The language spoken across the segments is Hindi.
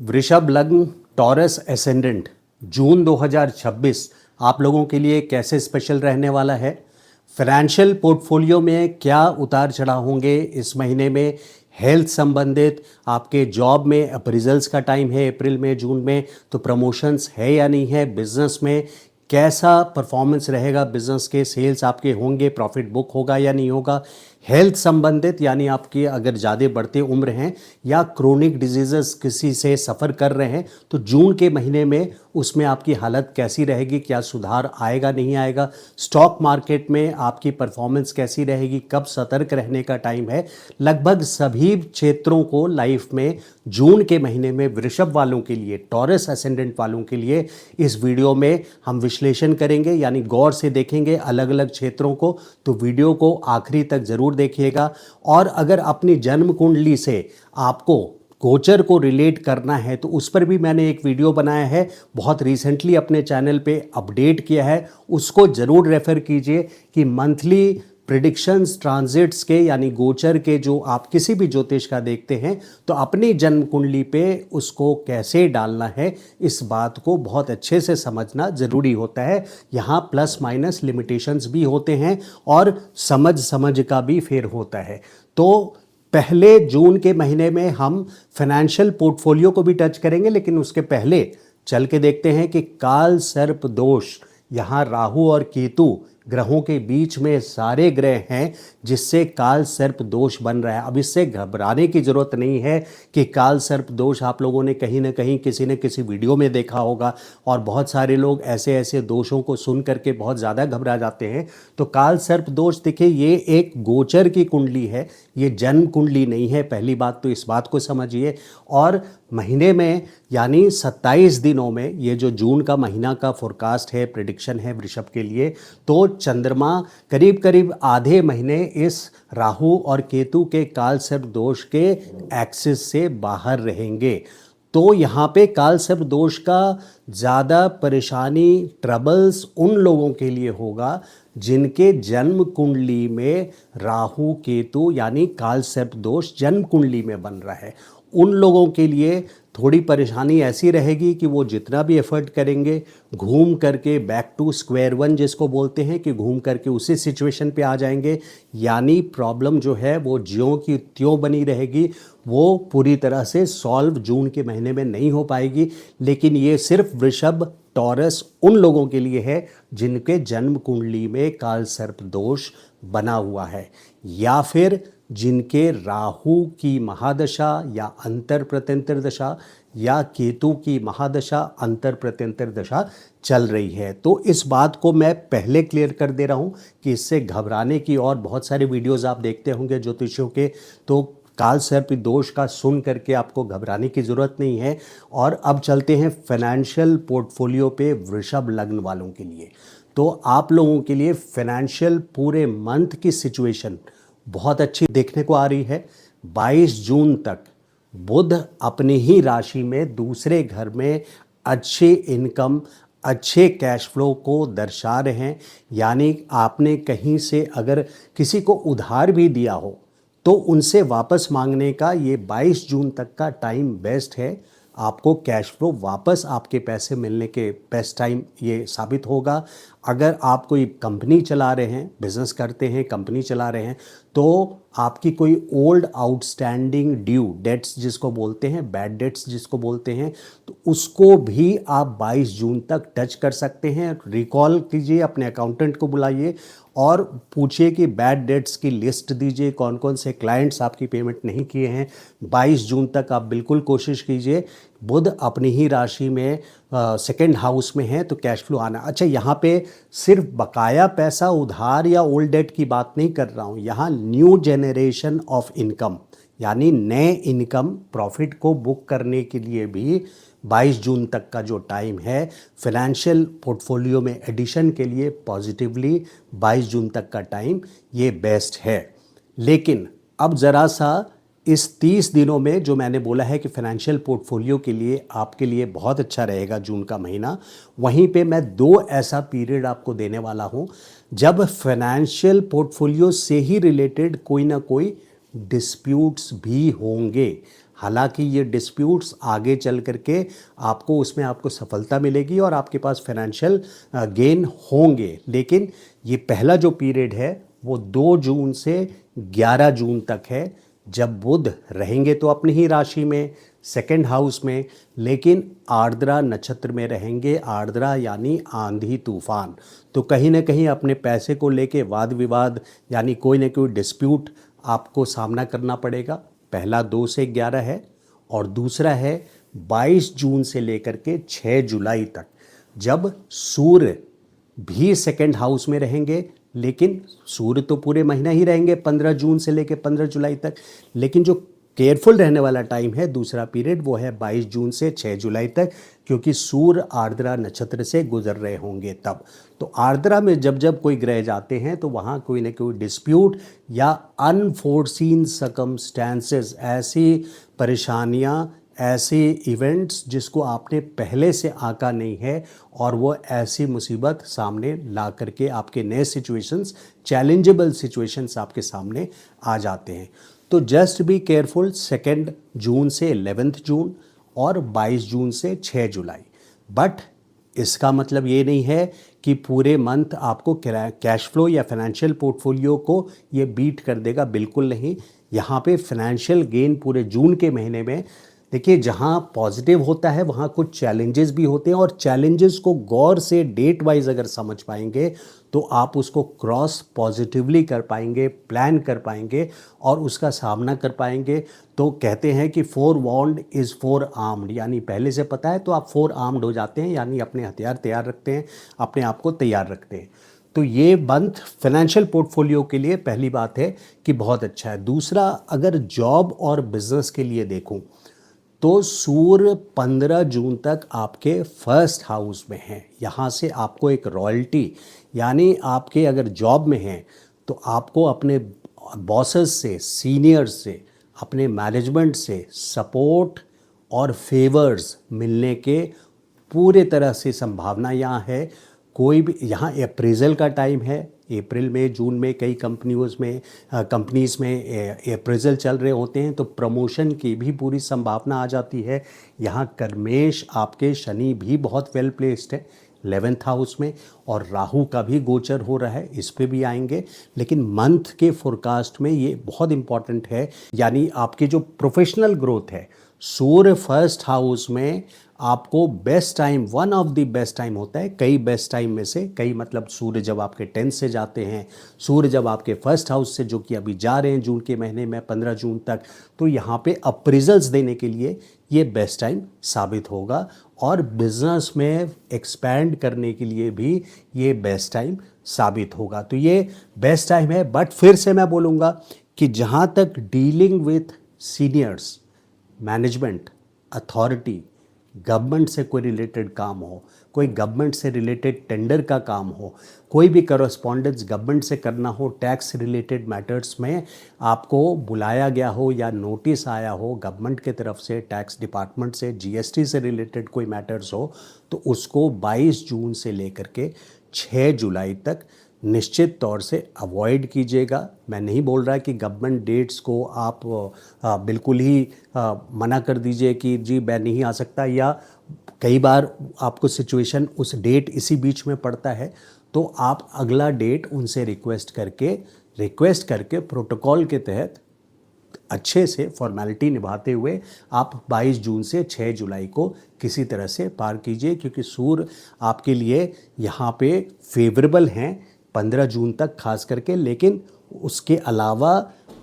वृषभ लग्न, टॉरस एसेंडेंट, जून 2026 आप लोगों के लिए कैसे स्पेशल रहने वाला है। फाइनेंशियल पोर्टफोलियो में क्या उतार चढ़ाव होंगे इस महीने में। हेल्थ संबंधित आपके जॉब में अप्रेजल्स का टाइम है अप्रैल में जून में, तो प्रमोशंस है या नहीं है। बिजनेस में कैसा परफॉर्मेंस रहेगा, बिजनेस के सेल्स आपके होंगे, प्रॉफिट बुक होगा या नहीं होगा। हेल्थ संबंधित यानी आपकी अगर ज़्यादा बढ़ते उम्र हैं या क्रोनिक डिजीज़ेस किसी से सफ़र कर रहे हैं तो जून के महीने में उसमें आपकी हालत कैसी रहेगी, क्या सुधार आएगा नहीं आएगा। स्टॉक मार्केट में आपकी परफॉर्मेंस कैसी रहेगी, कब सतर्क रहने का टाइम है। लगभग सभी क्षेत्रों को लाइफ में जून के महीने में वृषभ वालों के लिए, टॉरस असेंडेंट वालों के लिए इस वीडियो में हम विश्लेषण करेंगे, यानी गौर से देखेंगे अलग अलग क्षेत्रों को। तो वीडियो को आखिरी तक जरूर देखिएगा। और अगर अपनी जन्म कुंडली से आपको गोचर को रिलेट करना है तो उस पर भी मैंने एक वीडियो बनाया है, बहुत रिसेंटली अपने चैनल पे अपडेट किया है, उसको ज़रूर रेफ़र कीजिए कि मंथली प्रिडिक्शंस ट्रांजिट्स के यानी गोचर के जो आप किसी भी ज्योतिष का देखते हैं तो अपनी जन्म कुंडली पे उसको कैसे डालना है, इस बात को बहुत अच्छे से समझना ज़रूरी होता है। यहाँ प्लस माइनस लिमिटेशंस भी होते हैं और समझ समझ का भी फेर होता है। तो पहले जून के महीने में हम फाइनेंशियल पोर्टफोलियो को भी टच करेंगे, लेकिन उसके पहले चल के देखते हैं कि काल सर्प दोष, यहाँ राहु और केतु ग्रहों के बीच में सारे ग्रह हैं जिससे काल सर्प दोष बन रहा है। अब इससे घबराने की ज़रूरत नहीं है कि काल सर्प दोष आप लोगों ने कहीं ना कहीं किसी न किसी वीडियो में देखा होगा और बहुत सारे लोग ऐसे ऐसे दोषों को सुन करके बहुत ज़्यादा घबरा जाते हैं। तो काल सर्प दोष देखिए, ये एक गोचर की कुंडली है, ये जन्म कुंडली नहीं है। पहली बात तो इस बात को समझिए। और महीने में यानी 27 दिनों में, ये जो जून का महीना का फोरकास्ट है, प्रेडिक्शन है वृषभ के लिए, तो चंद्रमा करीब करीब आधे महीने इस राहु और केतु के काल सर्प दोष के एक्सिस से बाहर रहेंगे। तो यहाँ पे काल सर्प दोष का ज़्यादा परेशानी, ट्रबल्स उन लोगों के लिए होगा जिनके जन्म कुंडली में राहु केतु यानी काल सर्प दोष जन्म कुंडली में बन रहा है। उन लोगों के लिए थोड़ी परेशानी ऐसी रहेगी कि वो जितना भी एफर्ट करेंगे घूम करके बैक टू स्क्वायर वन जिसको बोलते हैं, कि घूम करके उसी सिचुएशन पे आ जाएंगे। यानी प्रॉब्लम जो है वो ज्यों की त्यों बनी रहेगी, वो पूरी तरह से सॉल्व जून के महीने में नहीं हो पाएगी। लेकिन ये सिर्फ वृषभ टॉरस उन लोगों के लिए है जिनके जन्म कुंडली में काल सर्प दोष बना हुआ है, या फिर जिनके राहु की महादशा या अंतर प्रत्यंतर दशा या केतु की महादशा अंतर प्रत्यंतर दशा चल रही है। तो इस बात को मैं पहले क्लियर कर दे रहा हूँ कि इससे घबराने की, और बहुत सारे वीडियोस आप देखते होंगे ज्योतिषियों के, तो काल सर्प दोष का सुन करके आपको घबराने की ज़रूरत नहीं है। और अब चलते हैं फाइनेंशियल पोर्टफोलियो पे वृषभ लग्न वालों के लिए। तो आप लोगों के लिए फाइनेंशियल पूरे मंथ की सिचुएशन बहुत अच्छी देखने को आ रही है। 22 जून तक बुध अपनी ही राशि में दूसरे घर में अच्छे इनकम, अच्छे कैश फ्लो को दर्शा रहे हैं। यानी आपने कहीं से अगर किसी को उधार भी दिया हो तो उनसे वापस मांगने का ये 22 जून तक का टाइम बेस्ट है। आपको कैश फ्लो वापस आपके पैसे मिलने के बेस्ट टाइम ये साबित होगा। अगर आप कोई कंपनी चला रहे हैं, बिजनेस करते हैं, कंपनी चला रहे हैं, तो आपकी कोई ओल्ड आउटस्टैंडिंग ड्यू डेट्स जिसको बोलते हैं, बैड डेट्स जिसको बोलते हैं, तो उसको भी आप 22 जून तक टच कर सकते हैं। रिकॉल कीजिए, अपने अकाउंटेंट को बुलाइए और पूछिए कि बैड डेट्स की लिस्ट दीजिए, कौन कौन से क्लाइंट्स आपकी पेमेंट नहीं किए हैं। 22 जून तक आप बिल्कुल कोशिश कीजिए। बुध अपनी ही राशि में सेकेंड हाउस में है तो कैश फ्लो आना। अच्छा, यहाँ पे सिर्फ बकाया पैसा, उधार या ओल्ड डेट की बात नहीं कर रहा हूँ, यहाँ न्यू जेनरेशन ऑफ इनकम यानी नए इनकम प्रॉफिट को बुक करने के लिए भी 22 जून तक का जो टाइम है फाइनेंशियल पोर्टफोलियो में एडिशन के लिए पॉजिटिवली 22 जून तक का टाइम ये बेस्ट है। लेकिन अब ज़रा सा इस 30 दिनों में जो मैंने बोला है कि फाइनेंशियल पोर्टफोलियो के लिए आपके लिए बहुत अच्छा रहेगा जून का महीना, वहीं पे मैं 2 ऐसा पीरियड आपको देने वाला हूं जब फाइनेंशियल पोर्टफोलियो से ही रिलेटेड कोई ना कोई डिस्प्यूट्स भी होंगे। हालांकि ये डिस्प्यूट्स आगे चल करके आपको उसमें आपको सफलता मिलेगी और आपके पास फाइनेंशियल गेन होंगे, लेकिन ये पहला जो पीरियड है वो 2 जून से 11 जून तक है, जब बुध रहेंगे तो अपनी ही राशि में सेकंड हाउस में, लेकिन आर्द्रा नक्षत्र में रहेंगे। आर्द्रा यानी आंधी तूफान, तो कहीं ना कहीं अपने पैसे को लेके वाद विवाद यानी कोई ना कोई डिस्प्यूट आपको सामना करना पड़ेगा। पहला 2 से 11 है और दूसरा है 22 जून से लेकर के 6 जुलाई तक, जब सूर्य भी सेकंड हाउस में रहेंगे। लेकिन सूर्य तो पूरे महीना ही रहेंगे 15 जून से लेकर 15 जुलाई तक, लेकिन जो केयरफुल रहने वाला टाइम है दूसरा पीरियड वो है 22 जून से 6 जुलाई तक, क्योंकि सूर्य आर्द्रा नक्षत्र से गुजर रहे होंगे तब। तो आर्द्रा में जब जब कोई ग्रह जाते हैं तो वहाँ कोई ना कोई डिस्प्यूट या अनफोर्सीन सर्कमस्टेंसेस, ऐसी परेशानियाँ, ऐसे इवेंट्स जिसको आपने पहले से आका नहीं है, और वो ऐसी मुसीबत सामने ला करके आपके नए सिचुएशंस, चैलेंजेबल सिचुएशंस आपके सामने आ जाते हैं। तो जस्ट बी केयरफुल 2 जून से 11 जून और 22 जून से 6 जुलाई। बट इसका मतलब ये नहीं है कि पूरे मंथ आपको कैश फ्लो या फाइनेंशियल पोर्टफोलियो को ये बीट कर देगा, बिल्कुल नहीं। यहाँ पे फाइनेंशियल गेन पूरे जून के महीने में, देखिए जहाँ पॉजिटिव होता है वहाँ कुछ चैलेंजेस भी होते हैं, और चैलेंजेस को गौर से डेट वाइज अगर समझ पाएंगे तो आप उसको क्रॉस पॉजिटिवली कर पाएंगे, प्लान कर पाएंगे और उसका सामना कर पाएंगे। तो कहते हैं कि 4 वॉन्ड इज़ 4 आर्म्ड, यानी पहले से पता है तो आप 4 आर्म्ड हो जाते हैं, यानी अपने हथियार तैयार रखते हैं, अपने आप को तैयार रखते हैं। तो ये मंथ फाइनेंशियल पोर्टफोलियो के लिए पहली बात है कि बहुत अच्छा है। दूसरा, अगर जॉब और बिजनेस के लिए देखूं तो सूर्य 15 जून तक आपके फर्स्ट हाउस में हैं। यहाँ से आपको एक रॉयल्टी, यानी आपके अगर जॉब में हैं तो आपको अपने बॉसेस से, सीनियर्स से, अपने मैनेजमेंट से सपोर्ट और फेवर्स मिलने के पूरे तरह से संभावना यहाँ है। कोई भी यहाँ अप्रेजल का टाइम है, अप्रैल में, जून में कई कंपनीज़ में अप्रेजल चल रहे होते हैं, तो प्रमोशन की भी पूरी संभावना आ जाती है। यहाँ कर्मेश आपके शनि भी बहुत वेल प्लेस्ड है 11th हाउस में, और राहु का भी गोचर हो रहा है, इस पे भी आएंगे। लेकिन मंथ के फोरकास्ट में ये बहुत इंपॉर्टेंट है, यानी आपकी जो प्रोफेशनल ग्रोथ है, सूर्य फर्स्ट हाउस में आपको best time, one of the best time होता है, कई बेस्ट टाइम में से कई, मतलब सूर्य जब आपके 10th से जाते हैं, सूर्य जब आपके फर्स्ट हाउस से, जो कि अभी जा रहे हैं जून के महीने में 15 जून तक, तो यहाँ पे अप्रेजल्स देने के लिए ये बेस्ट टाइम साबित होगा, और बिजनेस में एक्सपैंड करने के लिए भी ये बेस्ट टाइम साबित होगा। तो ये बेस्ट टाइम है। बट फिर से मैं बोलूँगा कि जहाँ तक dealing with seniors, management, authority, government से कोई रिलेटेड काम हो, कोई गवर्नमेंट से रिलेटेड टेंडर का काम हो, कोई भी करस्पॉन्डेंस गवर्नमेंट से करना हो, टैक्स रिलेटेड मैटर्स में आपको बुलाया गया हो या नोटिस आया हो गवर्नमेंट के तरफ से, टैक्स डिपार्टमेंट से, जीएसटी से रिलेटेड कोई मैटर्स हो, तो उसको 22 जून से लेकर के 6 जुलाई तक निश्चित तौर से अवॉइड कीजिएगा। मैं नहीं बोल रहा कि गवर्नमेंट डेट्स को आप बिल्कुल ही मना कर दीजिए कि जी मैं नहीं आ सकता, या कई बार आपको सिचुएशन उस डेट इसी बीच में पड़ता है, तो आप अगला डेट उनसे रिक्वेस्ट करके प्रोटोकॉल के तहत अच्छे से फॉर्मेलिटी निभाते हुए आप 22 जून से 6 जुलाई को किसी तरह से पार कीजिए, क्योंकि सूर्य आपके लिए यहाँ पे फेवरेबल हैं 15 जून तक खास करके। लेकिन उसके अलावा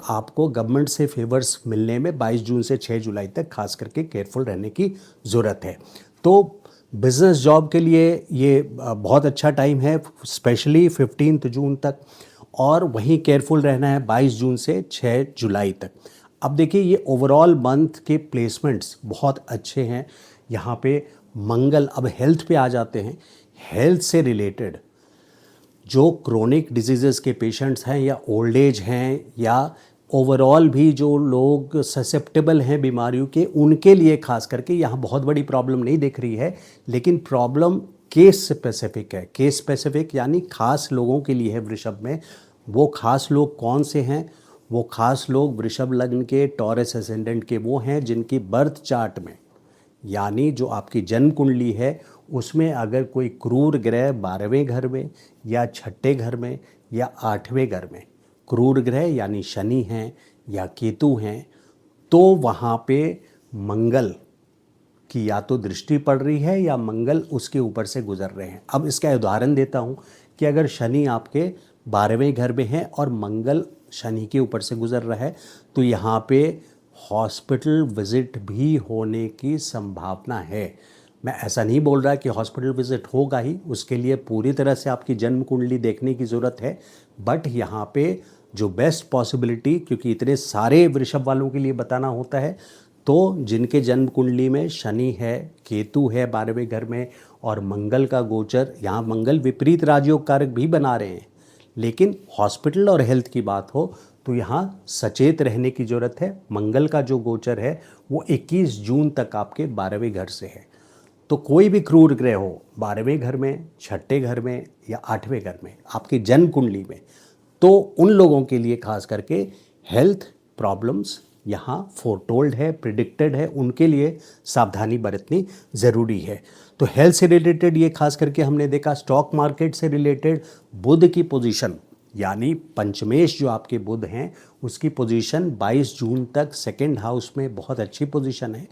आपको गवर्नमेंट से फेवर्स मिलने में 22 जून से 6 जुलाई तक खास करके केयरफुल रहने की ज़रूरत है। तो बिज़नेस जॉब के लिए ये बहुत अच्छा टाइम है, स्पेशली 15 जून तक, और वहीं केयरफुल रहना है 22 जून से 6 जुलाई तक। अब देखिए ये ओवरऑल मंथ के प्लेसमेंट्स बहुत अच्छे हैं। यहाँ पे मंगल, अब हेल्थ पे आ जाते हैं। हेल्थ से रिलेटेड जो क्रोनिक डिजीज़ेस के पेशेंट्स हैं, या ओल्ड एज हैं, या ओवरऑल भी जो लोग ससेप्टेबल हैं बीमारियों के, उनके लिए खास करके यहाँ बहुत बड़ी प्रॉब्लम नहीं दिख रही है। लेकिन प्रॉब्लम केस स्पेसिफिक है। केस स्पेसिफिक यानी खास लोगों के लिए है वृषभ में। वो खास लोग कौन से हैं वो खास लोग वृषभ लग्न के, टॉरस एसेंडेंट के वो हैं जिनकी बर्थ चार्ट में, यानी जो आपकी जन्म कुंडली है उसमें अगर कोई क्रूर ग्रह 12वें घर में या छठे घर में या 8वें घर में, क्रूर ग्रह यानी शनि हैं या केतु हैं, तो वहाँ पे मंगल की या तो दृष्टि पड़ रही है या मंगल उसके ऊपर से गुजर रहे हैं। अब इसका उदाहरण देता हूँ कि अगर शनि आपके 12वें घर में है और मंगल शनि के ऊपर से गुजर रहा है, तो यहाँ पे हॉस्पिटल विजिट भी होने की संभावना है। मैं ऐसा नहीं बोल रहा कि हॉस्पिटल विजिट होगा ही, उसके लिए पूरी तरह से आपकी जन्म कुंडली देखने की ज़रूरत है, बट यहाँ पे जो बेस्ट पॉसिबिलिटी, क्योंकि इतने सारे वृषभ वालों के लिए बताना होता है, तो जिनके जन्म कुंडली में शनि है, केतु है 12वें घर में और मंगल का गोचर, यहाँ मंगल विपरीत राजयोग कारक भी बना रहे हैं, लेकिन हॉस्पिटल और हेल्थ की बात हो तो यहाँ सचेत रहने की ज़रूरत है। मंगल का जो गोचर है वो 21 जून तक आपके 12वें घर से है। तो कोई भी क्रूर ग्रह हो 12वें घर में, छठे घर में या 8वें घर में आपकी जन्म कुंडली में, तो उन लोगों के लिए खास करके हेल्थ प्रॉब्लम्स यहाँ फोरटोल्ड है, प्रिडिक्टेड है, उनके लिए सावधानी बरतनी ज़रूरी है। तो हेल्थ से रिलेटेड ये खास करके हमने देखा। स्टॉक मार्केट से रिलेटेड बुध की पोजीशन, यानी पंचमेश जो आपके बुध हैं उसकी पोजीशन 22 जून तक सेकंड हाउस में बहुत अच्छी पोजीशन है,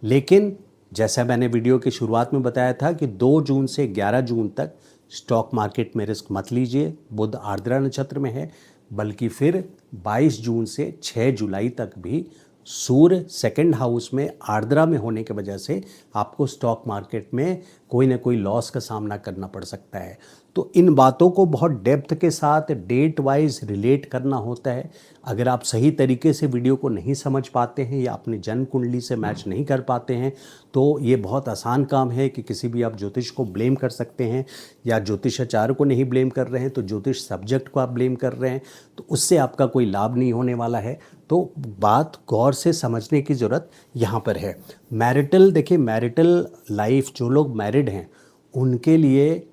लेकिन जैसा मैंने वीडियो की शुरुआत में बताया था कि 2 जून से 11 जून तक स्टॉक मार्केट में रिस्क मत लीजिए। बुध आर्द्रा नक्षत्र में है, बल्कि फिर 22 जून से 6 जुलाई तक भी सूर्य सेकंड हाउस में आर्द्रा में होने की वजह से आपको स्टॉक मार्केट में कोई ना कोई लॉस का सामना करना पड़ सकता है। तो इन बातों को बहुत डेप्थ के साथ डेट वाइज रिलेट करना होता है। अगर आप सही तरीके से वीडियो को नहीं समझ पाते हैं या अपनी जन्म कुंडली से मैच नहीं कर पाते हैं, तो ये बहुत आसान काम है कि किसी भी आप ज्योतिष को ब्लेम कर सकते हैं, या ज्योतिषाचार्य को नहीं ब्लेम कर रहे हैं तो ज्योतिष सब्जेक्ट को आप ब्लेम कर रहे हैं, तो उससे आपका कोई लाभ नहीं होने वाला है। तो बात गौर से समझने की ज़रूरत यहाँ पर है। मैरिटल, देखिए मैरिटल लाइफ, जो लोग मैरिड हैं उनके लिए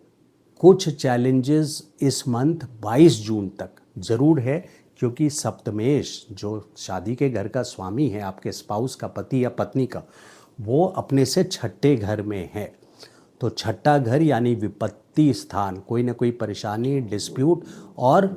कुछ चैलेंजेस इस मंथ 22 जून तक ज़रूर है, क्योंकि सप्तमेश जो शादी के घर का स्वामी है, आपके स्पाउस का, पति या पत्नी का, वो अपने से छठे घर में है। तो छठा घर यानी विपत्ति स्थान, कोई ना कोई परेशानी, डिस्प्यूट, और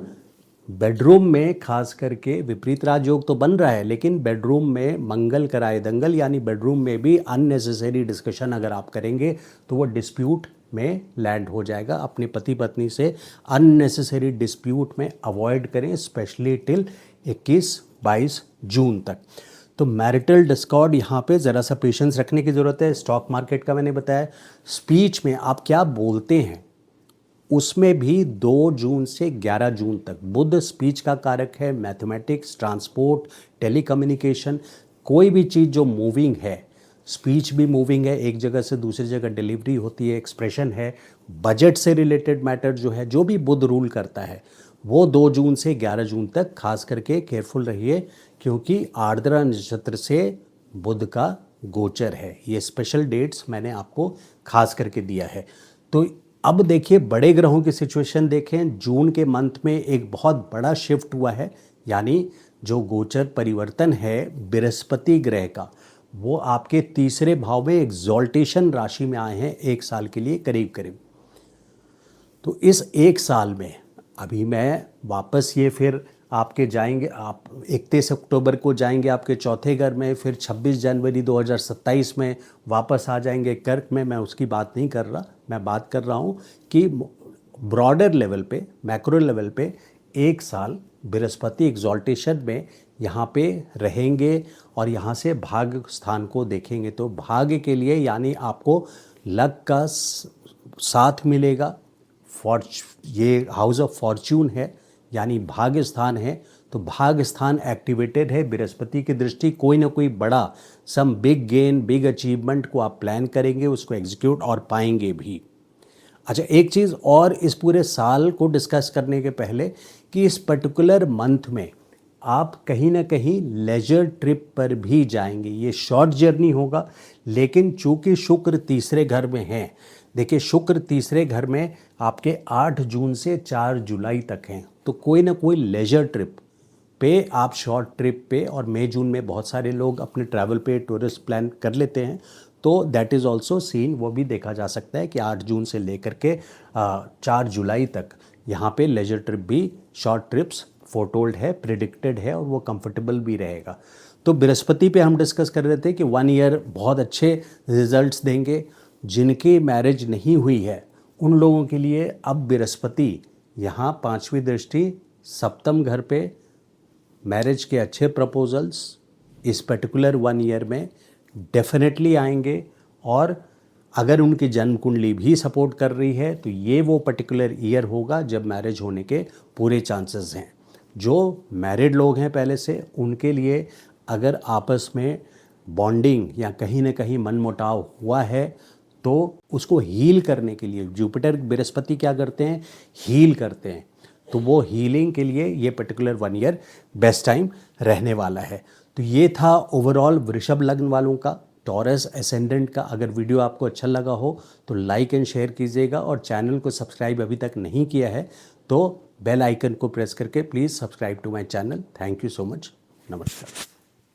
बेडरूम में खास करके विपरीत राजयोग तो बन रहा है, लेकिन बेडरूम में मंगल कराए दंगल, यानी बेडरूम में भी अननेसेसरी डिस्कशन अगर आप करेंगे तो वो डिस्प्यूट में लैंड हो जाएगा। अपने पति पत्नी से अननेसेसरी डिस्प्यूट में अवॉइड करें, स्पेशली टिल 21-22 जून तक। तो मैरिटल डिस्कॉर्ड यहाँ पे ज़रा सा पेशेंस रखने की ज़रूरत है। स्टॉक मार्केट का मैंने बताया। स्पीच में आप क्या बोलते हैं उसमें भी 2 जून से 11 जून तक बुध स्पीच का कारक है। मैथमेटिक्स, ट्रांसपोर्ट, टेलीकम्युनिकेशन, कोई भी चीज़ जो मूविंग है, स्पीच भी मूविंग है, एक जगह से दूसरी जगह डिलीवरी होती है, एक्सप्रेशन है, बजट से रिलेटेड मैटर जो है, जो भी बुध रूल करता है, वो 2 जून से 11 जून तक खास करके केयरफुल रहिए, क्योंकि आर्द्रा नक्षत्र से बुध का गोचर है। ये स्पेशल डेट्स मैंने आपको खास करके दिया है। तो अब देखिए बड़े ग्रहों की सिचुएशन देखें। जून के मंथ में एक बहुत बड़ा शिफ्ट हुआ है, यानी जो गोचर परिवर्तन है बृहस्पति ग्रह का, वो आपके तीसरे भाव में एक्सॉल्टेशन राशि में आए हैं 1 साल के लिए करीब करीब। तो इस 1 साल में अभी मैं वापस ये फिर आपके जाएंगे, आप 31 अक्टूबर को जाएंगे आपके चौथे घर में, फिर 26 जनवरी 2027 में वापस आ जाएंगे कर्क में। मैं उसकी बात नहीं कर रहा, मैं बात कर रहा हूँ कि ब्रॉडर लेवल पे, मैक्रो लेवल पे 1 साल बृहस्पति एग्जॉल्टेशन में यहाँ पे रहेंगे और यहाँ से भाग्य स्थान को देखेंगे। तो भाग्य के लिए यानी आपको लक का साथ मिलेगा। ये हाउस ऑफ फॉर्च्यून है, यानी भाग्य स्थान है, तो भाग्य स्थान एक्टिवेटेड है बृहस्पति की दृष्टि। कोई ना कोई बड़ा some big gain, big achievement को आप प्लान करेंगे, उसको एग्जीक्यूट और पाएंगे भी। अच्छा, एक चीज़ और इस पूरे साल को डिस्कस करने के पहले कि इस पर्टिकुलर मंथ में आप कहीं ना कहीं लेजर ट्रिप पर भी जाएंगे। ये शॉर्ट जर्नी होगा, लेकिन चूंकि शुक्र तीसरे घर में है, देखिए शुक्र तीसरे घर में आपके 8 जून से 4 जुलाई तक हैं, तो कोई ना कोई लेजर ट्रिप पे आप शॉर्ट ट्रिप पे, और मई जून में बहुत सारे लोग अपने ट्रैवल पे टूरिस्ट प्लान कर लेते हैं, तो दैट इज़ ऑल्सो सीन, वो भी देखा जा सकता है कि 8 जून से लेकर के 4 जुलाई तक यहाँ पे लेजर ट्रिप भी, शॉर्ट ट्रिप्स फोरटोल्ड है, प्रिडिक्टेड है, और वो कंफर्टेबल भी रहेगा। तो बृहस्पति पे हम डिस्कस कर रहे थे कि 1 ईयर बहुत अच्छे रिजल्ट्स देंगे। जिनकी मैरिज नहीं हुई है उन लोगों के लिए अब बृहस्पति यहाँ 5वीं दृष्टि सप्तम घर पे, मैरिज के अच्छे प्रपोजल्स इस पर्टिकुलर 1 ईयर में डेफिनेटली आएंगे। और अगर उनकी जन्म कुंडली भी सपोर्ट कर रही है तो ये वो पर्टिकुलर ईयर होगा जब मैरिज होने के पूरे चांसेस हैं। जो मैरिड लोग हैं पहले से, उनके लिए अगर आपस में बॉन्डिंग या कहीं ना कहीं मनमुटाव हुआ है तो उसको हील करने के लिए जुपिटर बृहस्पति क्या करते हैं, हील करते हैं। तो वो हीलिंग के लिए ये पर्टिकुलर 1 ईयर बेस्ट टाइम रहने वाला है। तो ये था ओवरऑल वृषभ लग्न वालों का, टॉरस एसेंडेंट का। अगर वीडियो आपको अच्छा लगा हो तो लाइक एंड शेयर कीजिएगा, और चैनल को सब्सक्राइब अभी तक नहीं किया है तो बेल आइकन को प्रेस करके please subscribe to my channel. Thank you so much. नमस्कार।